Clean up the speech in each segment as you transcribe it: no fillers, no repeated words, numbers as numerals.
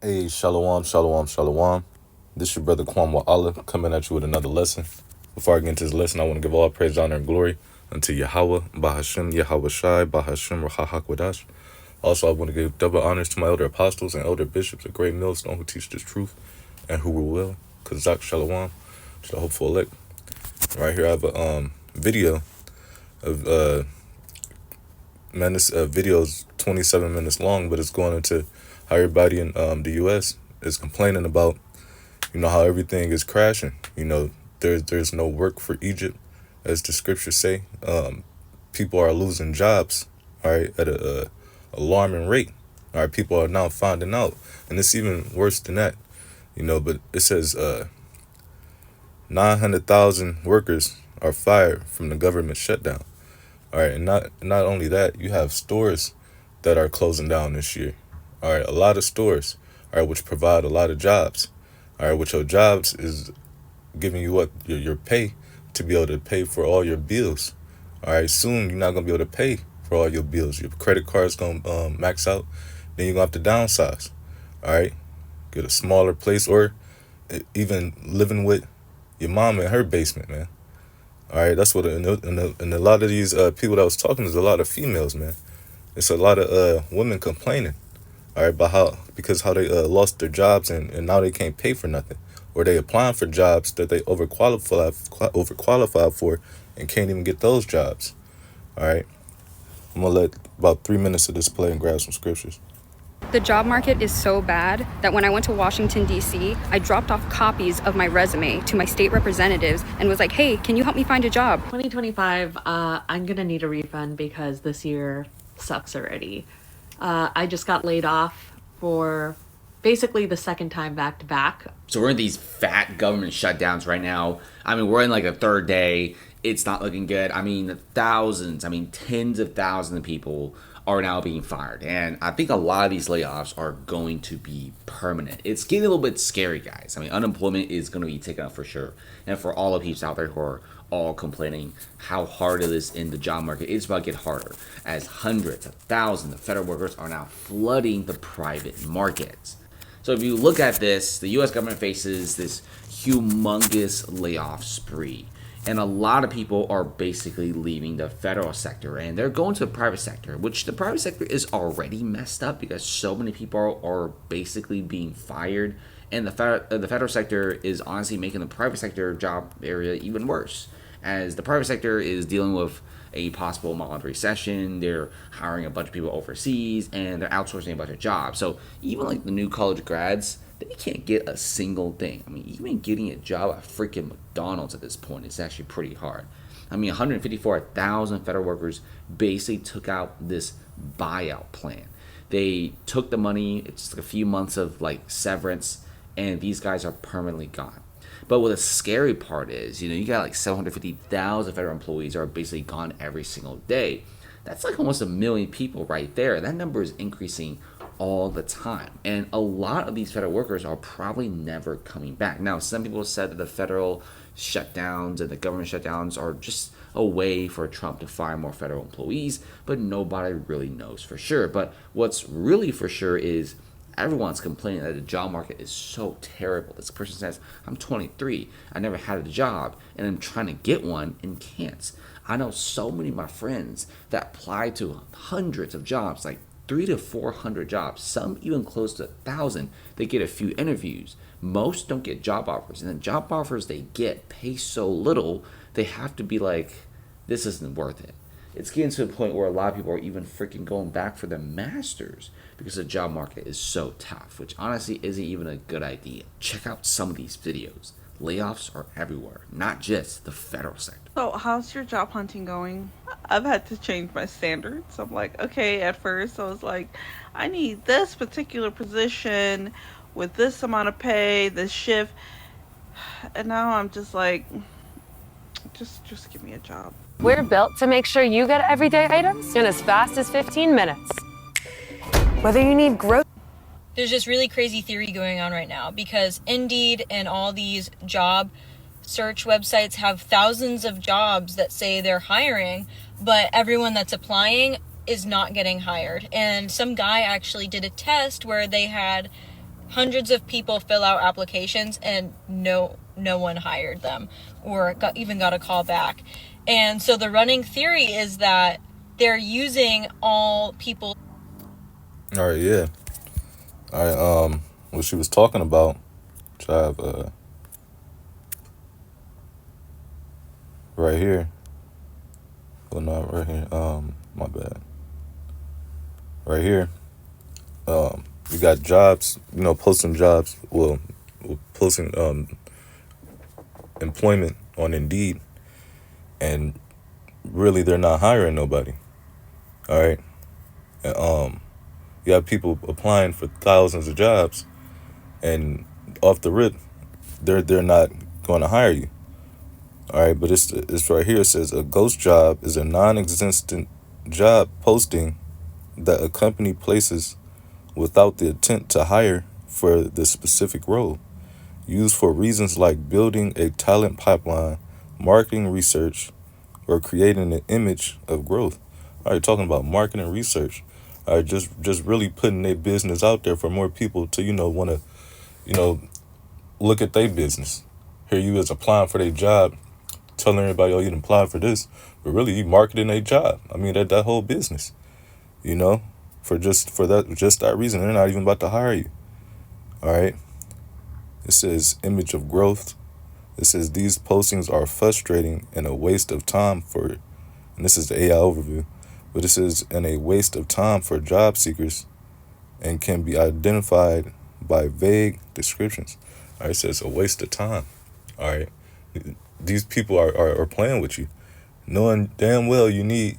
Hey, shalom, shalom, shalom. This is your brother Kwam Allah coming at you with another lesson. Before I get into this lesson, I want to give all praise, honor, and glory unto Yahweh, Bahashem, Yahweh Shai, Bahashem, Rahahakwadash. Also, I want to give double honors to my elder apostles and elder bishops of Great Millstone who teach this truth and who will. Kazak Shalom, to the hopeful elect. Right here, I have a video of this video is 27 minutes long, but it's going into how everybody in the U.S. is complaining about, how everything is crashing. There's no work for Egypt, as the scriptures say. People are losing jobs, all right, at a alarming rate. All right, people are now finding out, and it's even worse than that, But it says 900,000 workers are fired from the government shutdown. All right, and not only that, you have stores that are closing down this year. All right, a lot of stores, all right, which provide a lot of jobs. All right, which your jobs is giving you what your pay to be able to pay for all your bills. All right, soon you're not gonna be able to pay for all your bills. Your credit card's gonna max out. Then you're gonna have to downsize. All right, get a smaller place, or even living with your mom in her basement, man. All right, that's what in a lot of these people that was talking, there's a lot of females, man. It's a lot of women complaining, all right, about how they lost their jobs and now they can't pay for nothing, or they applying for jobs that they overqualified for and can't even get those jobs. All right, I'm gonna let about 3 minutes of this play and grab some scriptures. The job market is so bad that when I went to Washington, D.C., I dropped off copies of my resume to my state representatives and was like, hey, can you help me find a job? 2025, I'm going to need a refund because this year sucks already. I just got laid off for basically the second time back to back. So we're in these fat government shutdowns right now. We're in like a third day. It's not looking good. Tens of thousands of people are now being fired. And I think a lot of these layoffs are going to be permanent. It's getting a little bit scary, guys. Unemployment is going to be taken up for sure. And for all of people out there who are all complaining how hard it is in the job market, it's about to get harder as hundreds of thousands of federal workers are now flooding the private markets. So if you look at this, the U.S. government faces this humongous layoff spree. And a lot of people are basically leaving the federal sector and they're going to the private sector, which the private sector is already messed up because so many people are basically being fired. And the federal sector is honestly making the private sector job area even worse, as the private sector is dealing with a possible mild recession. They're hiring a bunch of people overseas and they're outsourcing a bunch of jobs. So even like the new college grads, they can't get a single thing. Even getting a job at freaking McDonald's at this point is actually pretty hard. 154,000 federal workers basically took out this buyout plan. They took the money, it's like a few months of like severance, and these guys are permanently gone. But what the scary part is, you got like 750,000 federal employees are basically gone every single day. That's like almost 1 million people right there. That number is increasing all the time. And a lot of these federal workers are probably never coming back. Now, some people said that the federal shutdowns and the government shutdowns are just a way for Trump to fire more federal employees, but nobody really knows for sure. But what's really for sure is everyone's complaining that the job market is so terrible. This person says, I'm 23, I never had a job, and I'm trying to get one and can't. I know so many of my friends that apply to hundreds of jobs, like 300 to 400 jobs, some even close to 1,000. They get a few interviews. Most don't get job offers, and the job offers they get pay so little, they have to be like, this isn't worth it. It's getting to a point where a lot of people are even freaking going back for their masters because the job market is so tough, which honestly isn't even a good idea. Check out some of these videos. Layoffs are everywhere, not just the federal sector. So how's your job hunting going? I've had to change my standards. I'm like, okay, at first I was like, I need this particular position with this amount of pay, this shift. And now I'm just like, just give me a job. We're built to make sure you get everyday items in as fast as 15 minutes. Whether you need growth. There's this really crazy theory going on right now because Indeed and all these job search websites have thousands of jobs that say they're hiring, but everyone that's applying is not getting hired. And some guy actually did a test where they had hundreds of people fill out applications and no one hired them or even got a call back. And so the running theory is that they're using all people. All right, yeah. All right, what she was talking about, which I have right here. Well, not right here. My bad. Right here. You got jobs. Posting jobs. Well, posting employment on Indeed, and really they're not hiring nobody. All right. And, you have people applying for thousands of jobs, and off the rip, they're not going to hire you. All right, but it's right here. It says a ghost job is a non-existent job posting that a company places without the intent to hire for the specific role, used for reasons like building a talent pipeline, marketing research, or creating an image of growth. All right, talking about marketing research. All right, just really putting their business out there for more people to want to look at their business. Here you is applying for their job, telling everybody, oh, you didn't apply for this, but really you marketing a job. I mean, that whole business, for that reason, they're not even about to hire you. All right. It says image of growth. It says these postings are frustrating and a waste of time and this is the AI overview, but it says and a waste of time for job seekers and can be identified by vague descriptions. All right, it says a waste of time. All right. These people are playing with you, knowing damn well you need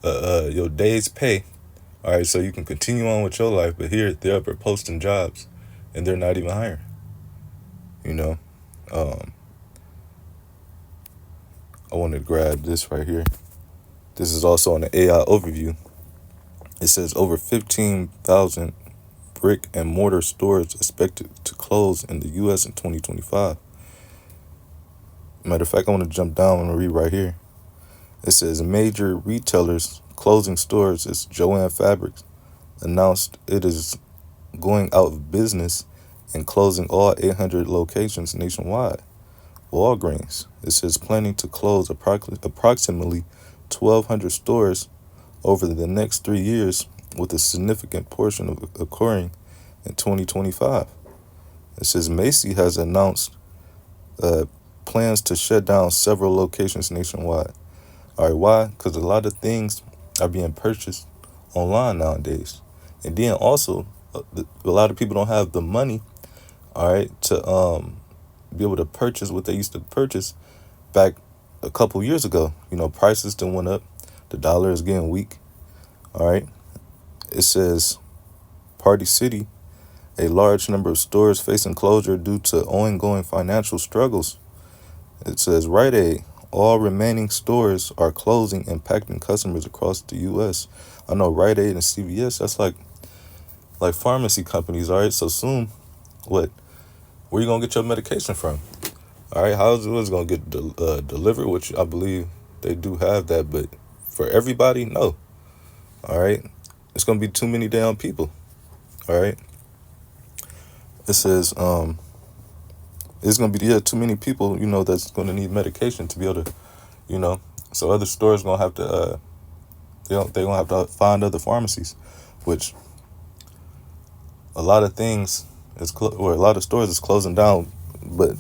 your day's pay. All right, so you can continue on with your life, but here they're up posting jobs, and they're not even hiring. I wanted to grab this right here. This is also on the AI overview. It says over 15,000 brick and mortar stores expected to close in the U.S. in 2025. Matter of fact, I want to jump down and read right here. It says major retailers closing stores as Joann Fabrics announced it is going out of business and closing all 800 locations nationwide. Walgreens, it says planning to close approximately 1,200 stores over the next 3 years, with a significant portion of occurring in 2025. It says Macy has announced plans to shut down several locations nationwide. All right, why? Because a lot of things are being purchased online nowadays. And then also, a lot of people don't have the money, all right, to be able to purchase what they used to purchase back a couple years ago. Prices done went up. The dollar is getting weak. All right. It says Party City, a large number of stores facing closure due to ongoing financial struggles. It says Rite Aid, all remaining stores are closing, impacting customers across the U.S. I know Rite Aid and CVS, that's like pharmacy companies, all right? So soon, where you going to get your medication from? All right, how is it going to get delivered, which I believe they do have that, but for everybody, no. All right, it's going to be too many damn people, all right? It says it's going to be too many people, that's going to need medication to be able to, so other stores going to have to, they're going to have to find other pharmacies, which a lot of things or a lot of stores is closing down. But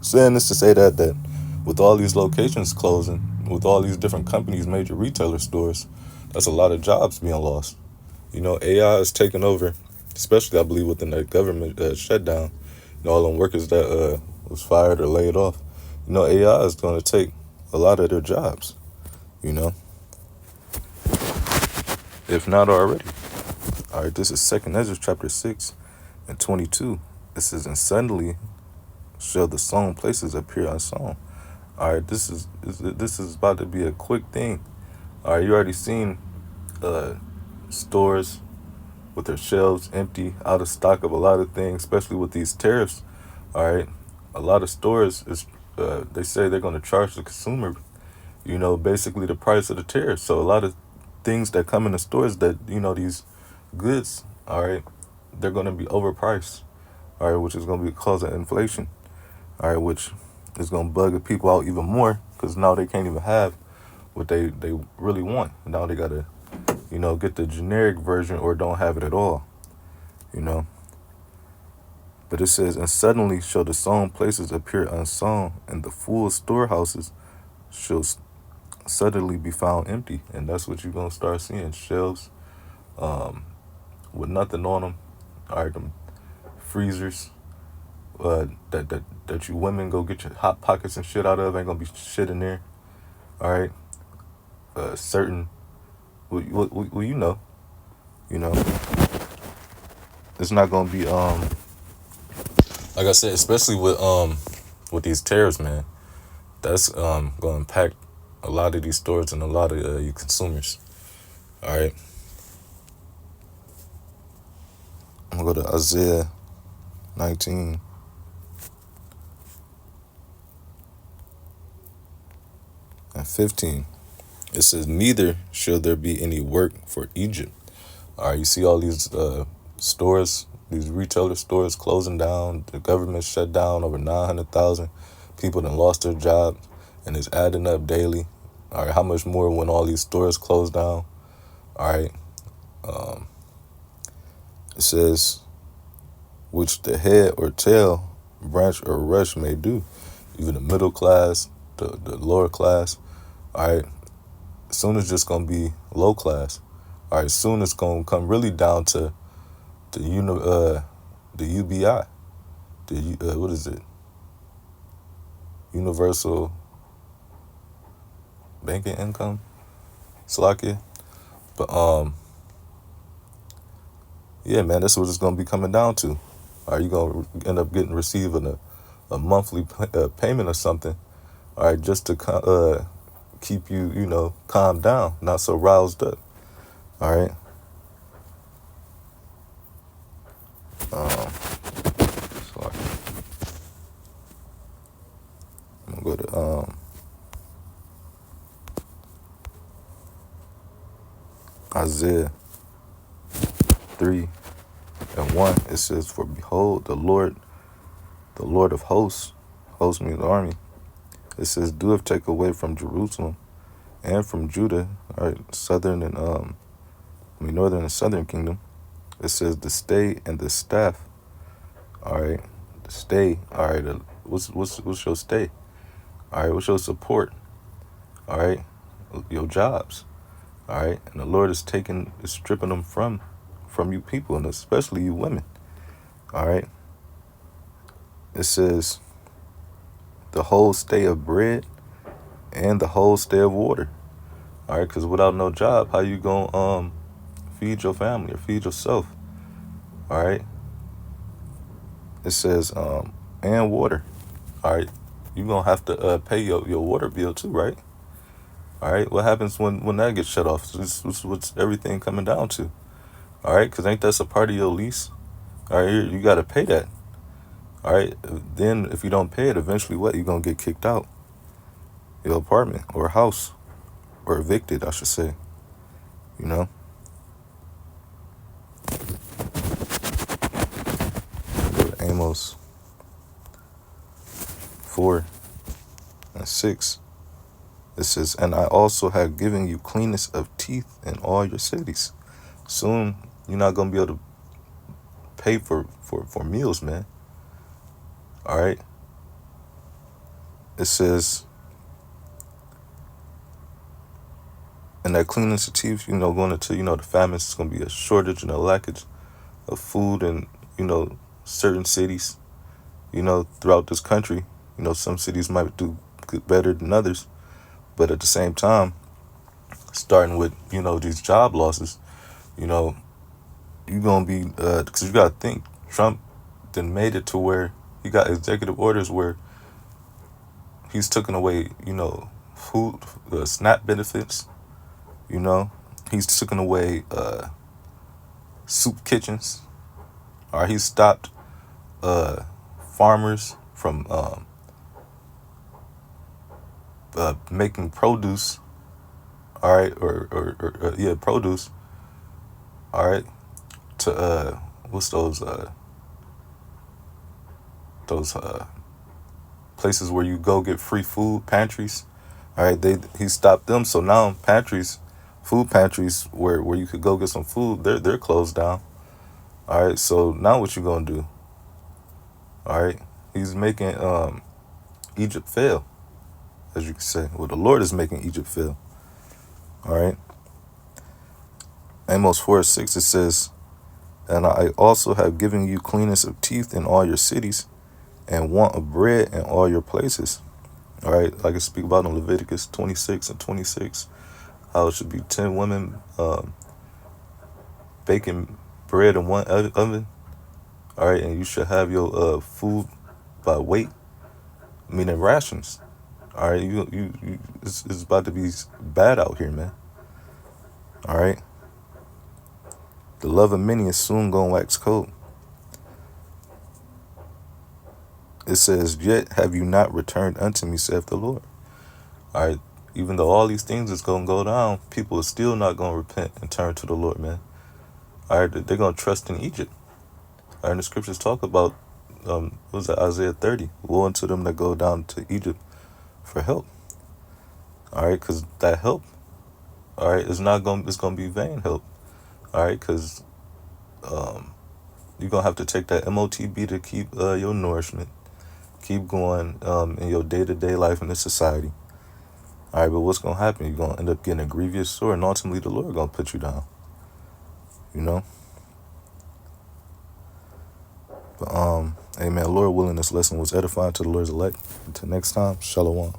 saying this to say that with all these locations closing, with all these different companies, major retailer stores, that's a lot of jobs being lost. AI is taking over, especially I believe within the government shutdown. All them workers that was fired or laid off. AI is going to take a lot of their jobs. If not already. All right, this is 2nd Ezra chapter 6 and 22. It says, and suddenly shall the sown places appear unsown. All right, this is about to be a quick thing. All right, you already seen stores with their shelves empty, out of stock of a lot of things, especially with these tariffs. All right, a lot of stores they say they're going to charge the consumer, basically the price of the tariffs. So a lot of things that come in the stores that these goods, all right, they're going to be overpriced. All right, which is going to be causing inflation. All right, which is going to bug the people out even more because now they can't even have what they really want. Now they got to, get the generic version or don't have it at all, you know. But it says, and suddenly shall the sown places appear unsown, and the full storehouses shall suddenly be found empty. And that's what you're going to start seeing, shelves with nothing on them. All right, them freezers that you women go get your hot pockets and shit out of, ain't going to be shit in there. All right. Certain, well, it's not going to be, like I said, especially with these tariffs, man, that's going to impact a lot of these stores and a lot of you consumers. All right. I'm going to go to Isaiah 19. And 15. It says, neither shall there be any work for Egypt. All right, you see all these stores, these retailer stores closing down. The government shut down over 900,000 people that lost their jobs, and it's adding up daily. All right, how much more when all these stores close down? All right. It says, which the head or tail, branch or rush may do, even the middle class, the lower class. All right. Soon it's just going to be low class. All right. Soon it's going to come really down to the UBI. What is it? Universal banking income. Slovakia. But yeah, man, that's what it's going to be coming down to. All right, you're going to end up receiving a monthly payment or something. All right, just to keep you, calmed down, not so roused up. All right. So I'm going to go to Isaiah 3:1. It says, for behold, the Lord of hosts means the army. It says, doeth take away from Jerusalem and from Judah, all right, southern and northern and southern kingdom. It says the stay and the staff. All right, the stay. All right, what's your stay? All right, what's your support? All right, your jobs. All right, and the Lord is stripping them from you people, and especially you women. All right. It says the whole stay of bread and the whole stay of water. All right, because without no job, how you gonna feed your family or feed yourself? All right. It says and water. All right, you gonna have to pay your water bill too, right? All right, what happens when that gets shut off? This is what's everything coming down to. All right, because ain't that a part of your lease? All right, you got to pay that. All right, then if you don't pay it, eventually what? You're going to get kicked out your apartment or house, or evicted, I should say. You know? Go to Amos 4:6. It says, and I also have given you cleanness of teeth in all your cities. Soon, you're not going to be able to pay for meals, man. All right. It says, and that cleanness of teeth, going into, the famine, it's going to be a shortage and a lackage of food in, certain cities, throughout this country. Some cities might do better than others. But at the same time, starting with, these job losses, you're going to be, because you got to think, Trump then made it to where he got executive orders where he's taken away, food, SNAP benefits, he's taken away soup kitchens, or he's stopped farmers from making produce, all right, or produce, all right, to what's those places where you go get free food, pantries. All right, he stopped them. So now pantries, food pantries where you could go get some food, they're closed down. All right, so now what you gonna do? All right, he's making Egypt fail, as you can say. Well, the Lord is making Egypt fail. All right. Amos 4:6, it says, and I also have given you cleanness of teeth in all your cities, and want of bread in all your places. All right, like I speak about in Leviticus 26:26, how it should be 10 women baking bread in one oven. All right, and you should have your food by weight, meaning rations. All right, it's about to be bad out here, man. All right, the love of many is soon gonna wax cold. It says, yet have you not returned unto me, saith the Lord. All right, even though all these things is gonna go down, people are still not gonna repent and turn to the Lord, man. All right, they're gonna trust in Egypt. All right, and the scriptures talk about, what was that, Isaiah 30? Woe unto them that go down to Egypt for help. All right, because that help, all right, it's gonna be vain help. All right, because you're gonna have to take that MOTB to keep your nourishment, keep going in your day-to-day life in this society. All right, but what's gonna happen? You're gonna end up getting a grievous sore, and ultimately the Lord gonna put you down. You know. But amen. Lord willing, this lesson was edifying to the Lord's elect. Until next time, shalom.